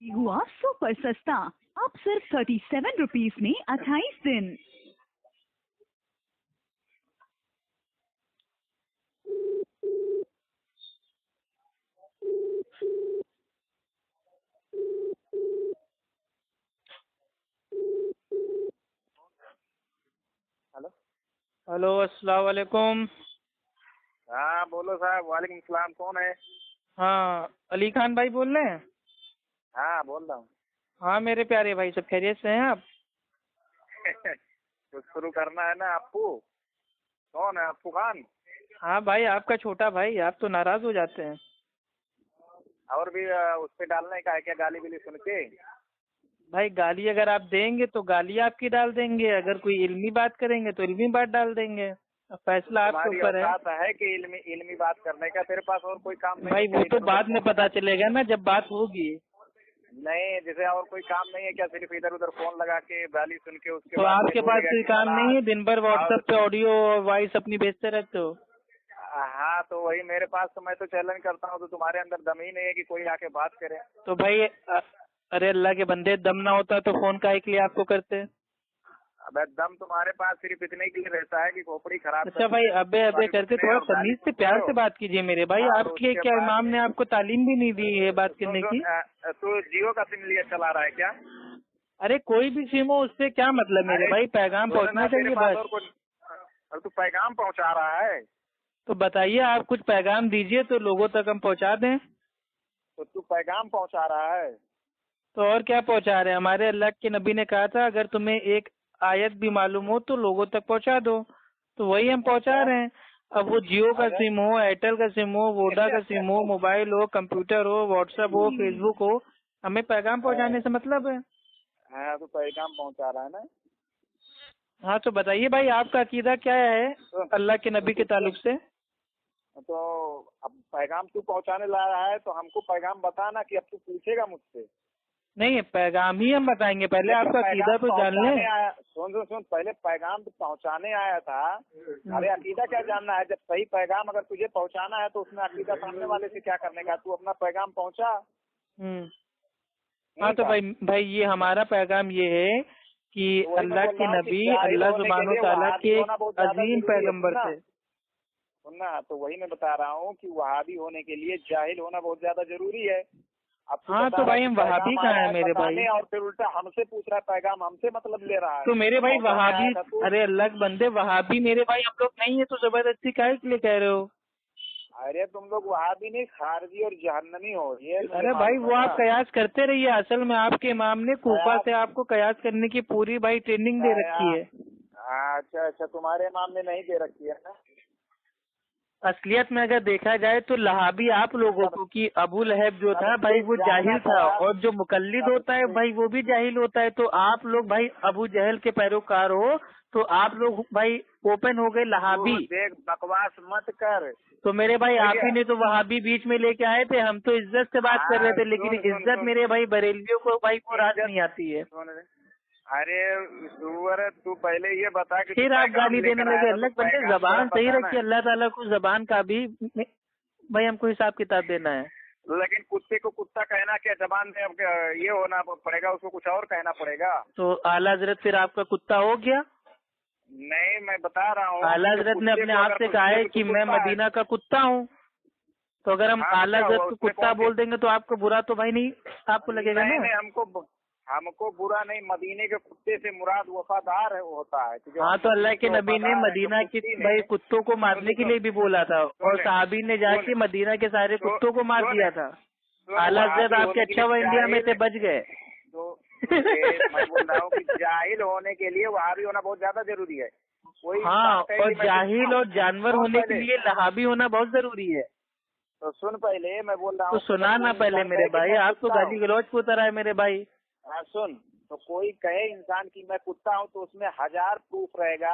हुआ सुपर सस्ता, अब सिर्फ 37 रुपीज में 28 दिन। हेलो हेलो, अस्सलाम वालेकुम। हाँ बोलो साहब। वालेकुम सलाम। कौन है? हाँ, अली खान भाई बोल रहे हैं? हाँ बोल रहा हूँ। हाँ मेरे प्यारे भाई, सब खैरियत से हैं आप? कुछ शुरू करना है ना। अप्पू कौन है? अप्पू खान? हाँ भाई, आपका छोटा भाई। आप तो नाराज हो जाते हैं। और भी उस पे डालने का है क्या? गाली बिली सुन के? भाई गाली अगर आप देंगे तो गाली आपकी डाल देंगे, अगर कोई इल्मी बात करेंगे तो इल्मी बात डाल देंगे। अब फैसला आपके तुम्हारी ऊपर है। औकात है कि इल्मी बात करने का? तेरे पास और कोई काम नहीं भाई है वो क्या? तो बाद में पता चलेगा ना, जब बात होगी। नहीं, जैसे और कोई काम नहीं है क्या? सिर्फ इधर उधर फोन लगा के गाली सुन के उसके तो बाद आपके पास कोई काम नहीं है? दिन भर व्हाट्सएप पे ऑडियो और वॉइस अपनी भेजते रहते हो। हाँ तो वही मेरे पास, तो मैं तो चैलेंज करता हूँ। तो तुम्हारे अंदर दम ही नहीं है कि कोई आके बात करे? तो भाई अरे अल्लाह के बंदे, दम ना होता तो फोन काहे के लिए आपको करते? अबे दम तुम्हारे पास सिर्फ इतने के लिए रहता है कि खोपड़ी खराब। अच्छा भाई, अबे अबे करके थोड़ा तमीज से प्यार से बात कीजिए मेरे भाई। आपके क्या इमाम ने आपको तालीम भी नहीं दी है बात करने की? तू जियो का सिम लिए चला रहा है क्या? अरे कोई भी सिम हो, उससे क्या मतलब मेरे भाई, पैगाम पहुंचना चाहिए बस। और तू पैगाम पहुंचा रहा है तो बताइए, आप कुछ पैगाम दीजिए तो लोगों तक हम पहुंचा दें। तो तू पैगाम पहुंचा रहा है। तो और क्या पहुंचा रहे हैं? हमारे अल्लाह के नबी ने कहा था, अगर तुम्हें एक आयत भी मालूम हो तो लोगों तक पहुंचा दो। तो वही हम पहुंचा रहे हैं। अब वो जियो का सिम हो, एयरटेल का सिम हो, वोडा का सिम हो, मोबाइल हो, कंप्यूटर हो, व्हाट्सएप हो, फेसबुक हो, हमें पैगाम पहुंचाने से मतलब है। हाँ तो पैगाम पहुंचा रहा है ना। हाँ तो बताइए भाई, आपका अकीदा क्या है अल्लाह के नबी के ताल्लुक से? तो अब पैगाम तू पहुंचाने ला रहा है तो हमको पैगाम बताना कि अब तू पूछेगा मुझसे। नहीं, पैगाम ही हम बताएंगे, पहले आपका अकीदा तो जान लें। सुन, पहले पैगाम तो पहुंचाने आया था। अरे अकीदा क्या जानना है? जब सही पैगाम अगर तुझे पहुंचाना है तो उसमें अकीदा सामने वाले से क्या करने का? तू अपना पैगाम पहुंचा। हाँ तो भाई ये हमारा पैगाम ये है कि अल्लाह के नबी अल्लाह सुब्हानो तआला के अजीम पैगंबर थे। सुनना, तो वही मैं बता रहा हूँ कि वहाबी होने के लिए जाहिल होना बहुत ज्यादा जरूरी है। अब हाँ तो भाई हम वहाबी कहाँ है मेरे भाई? और फिर उल्टा हमसे पूछ रहा है, पैगाम हमसे मतलब ले रहा है। तो मेरे भाई वहाबी, अरे अल्लाह के बंदे वहाबी मेरे भाई हम लोग नहीं है, तो जबरदस्ती काहे के लिए कह रहे हो? अरे तुम लोग वहाबी नहीं, खारजी और जहन्नमी हो। ये अरे भाई वो आप कयास करते रहिए। असल में आपके इमाम ने कूफा से आपको कयास करने की पूरी भाई ट्रेनिंग दे रखी है। अच्छा, तुम्हारे इमाम ने नहीं दे रखी है ना? असलियत में अगर देखा जाए तो लहाबी आप लोगों को कि अबू लहब जो था भाई वो जाहिल था, और जो मुकल्लिद होता है भाई वो भी जाहिल होता है। तो आप लोग भाई अबू जहल के पैरोकार हो, तो आप लोग भाई ओपन हो गए लहाबी। देख बकवास मत कर। तो मेरे भाई आप ही ने तो वहाबी बीच में लेके आए थे। हम तो इज्जत से बात कर रहे थे, लेकिन इज्जत मेरे भाई बरेलियों को भाई वो राज नहीं आती है। अरे तू पहले ये बता कि फिर आप गाली देने लगे। अल्लाह बंदे जबान सही रखिए, अल्लाह ताला को जबान का भी भाई हमको हिसाब किताब देना है। लेकिन कुत्ते को कुत्ता कहना क्या? जबान में अब ये होना पड़ेगा, उसको कुछ और कहना पड़ेगा। तो आला हजरत फिर आपका कुत्ता हो गया? नहीं, मैं बता रहा हूँ आला हजरत ने अपने आप से कहा है कि मैं मदीना का कुत्ता हूँ। तो अगर हम आला हजरत को कुत्ता बोल देंगे तो आपको बुरा तो भाई नहीं आपको लगेगा ना? नहीं, हमको बुरा नहीं। मदीने के कुत्ते से मुराद वफादार होता है। हाँ तो अल्लाह के नबी ने मदीना के भाई कुत्तों को मारने के लिए भी बोला था, और सहाबी ने जाके मदीना के सारे कुत्तों को मार दिया था। आला हजरत आपके अच्छा वो इंडिया में से बच गए। मैं बोल रहा हूँ कि जाहिल होने के लिए वहाबी होना बहुत ज्यादा जरूरी है। हाँ, और जाहिल और जानवर होने के लिए लहाबी होना बहुत जरूरी है। तो सुन, पहले मैं बोल रहा हूँ। तो सुना ना पहले मेरे भाई, आप तो गाली गलौज की तरह है मेरे भाई। हाँ सुन, तो कोई कहे इंसान की मैं कुत्ता हूँ तो उसमें 1000 प्रूफ रहेगा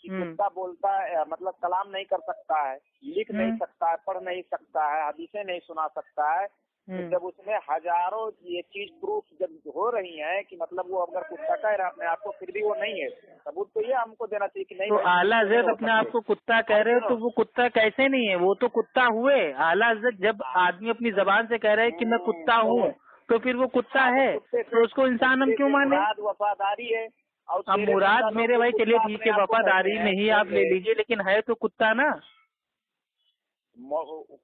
कि कुत्ता बोलता है, मतलब कलाम नहीं कर सकता है, लिख नहीं सकता है, पढ़ नहीं सकता है, हदीसें नहीं सुना सकता है। तो जब उसमें हजारों ये चीज प्रूफ जब हो रही है कि मतलब वो अगर कुत्ता कह रहा है अपने आप को, फिर भी वो नहीं है, सबूत तो ये हमको देना चाहिए कि नहीं। तो आला हजरत अपने आप को कुत्ता कह रहे हो तो वो कुत्ता कैसे नहीं है? वो तो कुत्ता हुए। आला हजरत जब आदमी अपनी जबान से कह रहे हैं कि मैं कुत्ता हूँ, تو پھر وہ کتا ہے تو اس کو انسان ہم کیوں مانے؟ وفاداری ہے. اب مراد میرے بھائی چلیے ٹھیک ہے وفاداری نہیں آپ لے لیجیے لیکن ہے تو کتا نا.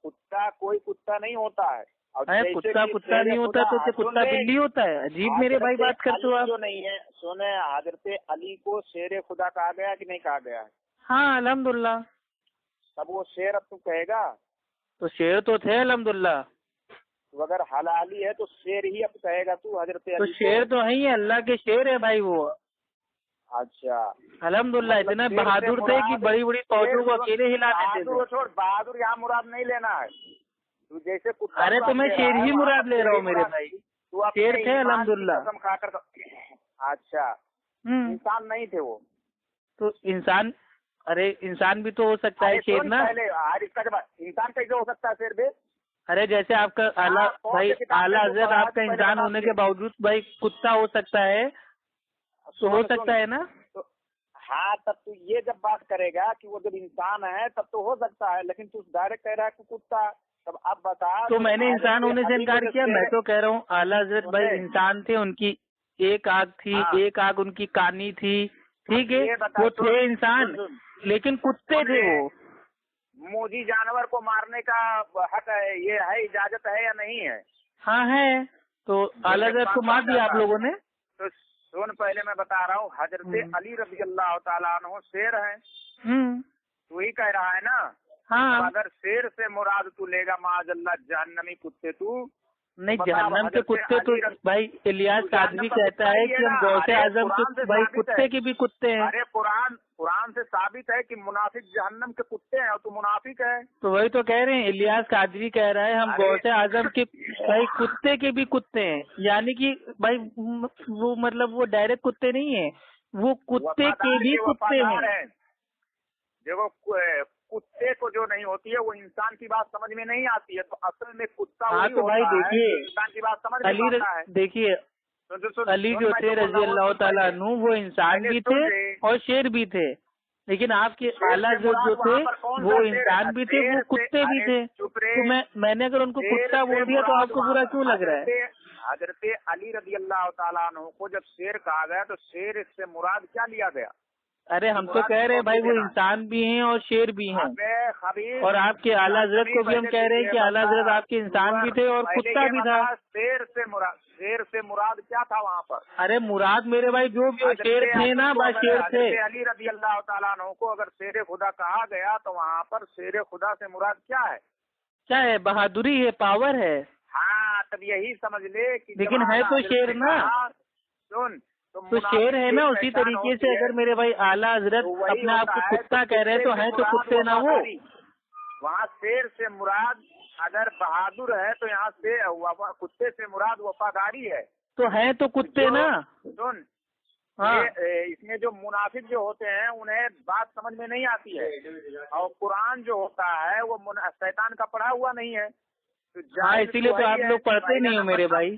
کتا کوئی کتا نہیں ہوتا ہے. کتا نہیں ہوتا تو کتا بلی ہوتا ہے. عجیب میرے بھائی بات کرتے ہو آپ. جو نہیں ہے سونے حضرت علی کو شیر خدا کہا گیا کہ نہیں کہا گیا ہے؟ ہاں الحمدللہ. تب وہ شیر اب تو کہے گا تو شیر تو تھے الحمدللہ. تو اگر حلالی ہے تو شیر ہی اب کہے گا تو حضرت علی. تو شیر تو ہے ہی اللہ کے شیر ہے بھائی وہ. اچھا الحمدللہ اتنا بہادر تھے کہ بڑی بڑی فوجوں کو اکیلے ہلا دیتے تھے. چھوڑ بہادر یہاں مراد نہیں لینا ہے. تو جیسے ارے تو میں شیر ہی مراد لے رہا ہوں میرے بھائی. شیر تھے الحمدللہ. اچھا انسان نہیں تھے وہ تو انسان. ارے انسان بھی تو ہو سکتا ہے شیر نا. انسان کیسے ہو سکتا ہے شیر بھی؟ ارے جیسے آپ کا اعلیٰ حضرت آپ کا انسان ہونے کے باوجود بھائی کتا ہو سکتا ہے تو ہو سکتا ہے نا. ہاں تب تو یہ جب بات کرے گا کہ وہ جب انسان ہے تب تو ہو سکتا ہے لیکن تو ڈائریکٹ کہہ رہا ہے کہ کتا. تب آپ بتا تو میں نے انسان ہونے سے انکار کیا. میں تو کہہ رہا ہوں اعلیٰ حضرت بھائی انسان تھے ان کی ایک آنکھ تھی ایک آنکھ ان کی کانی تھی ٹھیک ہے وہ تھے انسان لیکن کتے تھے وہ. موذی جانور کو مارنے کا حق ہے یہ ہے اجازت ہے یا نہیں ہے؟ ہاں ہے. تو اعلیٰ حضرت کو مار دیا آپ لوگوں نے. تو سن پہلے میں بتا رہا ہوں حضرت علی رضی اللہ تعالیٰ عنہ شیر ہیں. تو ہی کہہ رہا ہے نا. ہاں اگر شیر سے مراد تو لے گا معاذ اللہ جہنمی کتے تو نہیں جہنم کے کتے تو بھائی الیاس قادری کہتا ہے کہ ہم غوث اعظم کے بھائی کتے کے بھی کتے ہیں. ارے قرآن سے ثابت ہے کہ منافق جہنم کے کتے ہیں اور تو منافق ہے. تو وہی تو کہہ رہے ہیں الیاس قادری کہہ رہا ہے ہم غوث اعظم کے بھائی کتے کے بھی کتے ہیں یعنی کہ بھائی وہ مطلب وہ ڈائریکٹ کتے نہیں ہیں وہ کتے کے بھی کتے ہیں. دیکھو کتے کو جو نہیں ہوتی ہے وہ انسان کی بات سمجھ میں نہیں آتی ہے تو اصل میں کتا تو بھائی دیکھیے انسان کی بات سمجھ میں آتا ہے. دیکھیے علی جو تھے رضی اللہ تعالیٰ عنہ وہ انسان بھی تھے اور شیر بھی تھے لیکن آپ کے اعلیٰ جو تھے وہ انسان بھی تھے وہ کتے بھی تھے. تو میں نے اگر ان کو کتا بول دیا تو آپ کو برا کیوں لگ رہا ہے؟ حضرت علی رضی اللہ تعالیٰ عنہ کو جب شیر کہا گیا تو شیر اس سے مراد کیا لیا گیا؟ ارے ہم تو کہہ رہے ہیں بھائی وہ انسان بھی ہیں اور شیر بھی ہیں اور آپ کے اعلیٰ حضرت کو بھی ہم کہہ رہے ہیں کہ اعلیٰ حضرت آپ کے انسان بھی تھے اور کتا بھی تھا. شیر سے مراد کیا تھا وہاں پر؟ ارے مراد میرے بھائی جو بھی شیر تھے نا بس شیر تھے. علی رضی اللہ تعالیٰ عنہ کو اگر شیر خدا کہا گیا تو وہاں پر شیر خدا سے مراد کیا ہے؟ کیا ہے؟ بہادری ہے پاور ہے. ہاں تب یہی سمجھ لے کہ لیکن ہے تو شیر نا. سن تو شیر ہے نا اسی طریقے سے اگر میرے بھائی اعلیٰ حضرت اپنے آپ کو کتا کہہ رہے تو ہیں تو کتے نا وہ. وہاں شیر سے مراد اگر بہادر ہے تو یہاں سے کتے سے مراد وفاداری ہے تو ہیں تو کتے نا. سن ہاں اس میں جو منافق جو ہوتے ہیں انہیں بات سمجھ میں نہیں آتی ہے اور قرآن جو ہوتا ہے وہ شیطان کا پڑھا ہوا نہیں ہے. ہاں اسی لیے تو آپ لوگ پڑھتے نہیں ہو میرے بھائی.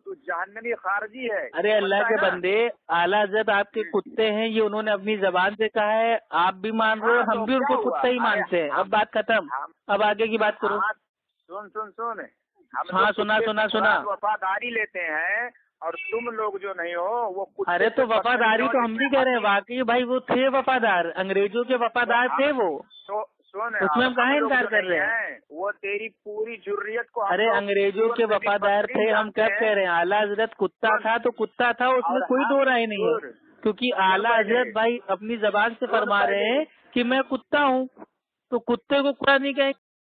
تو جہنمی خارجی ہے. ارے اللہ کے بندے اعلیٰ حضرت آپ کے کتے ہیں یہ انہوں نے اپنی زبان سے کہا ہے آپ بھی مان رہے ہو ہم بھی ان کو کتا ہی مانتے ہیں. اب بات ختم اب آگے کی بات کرو. سن ہاں سنا وفاداری لیتے ہیں اور تم لوگ جو نہیں ہو وہ ارے تو وفاداری تو ہم بھی کہہ رہے ہیں واقعی بھائی وہ تھے وفادار انگریزوں کے وفادار تھے وہ. اس میں ہم کہاں انکار کر رہے ہیں. وہ تیری پوری جرریت کو ارے انگریزوں کے وفادار تھے ہم کب کہہ رہے ہیں اعلیٰ حضرت کتا تھا تو کتا تھا اس میں کوئی دو رائے نہیں ہے کیونکہ اعلیٰ حضرت بھائی اپنی زبان سے فرما رہے ہیں کہ میں کتا ہوں تو کتے کو کتا نہیں کہیں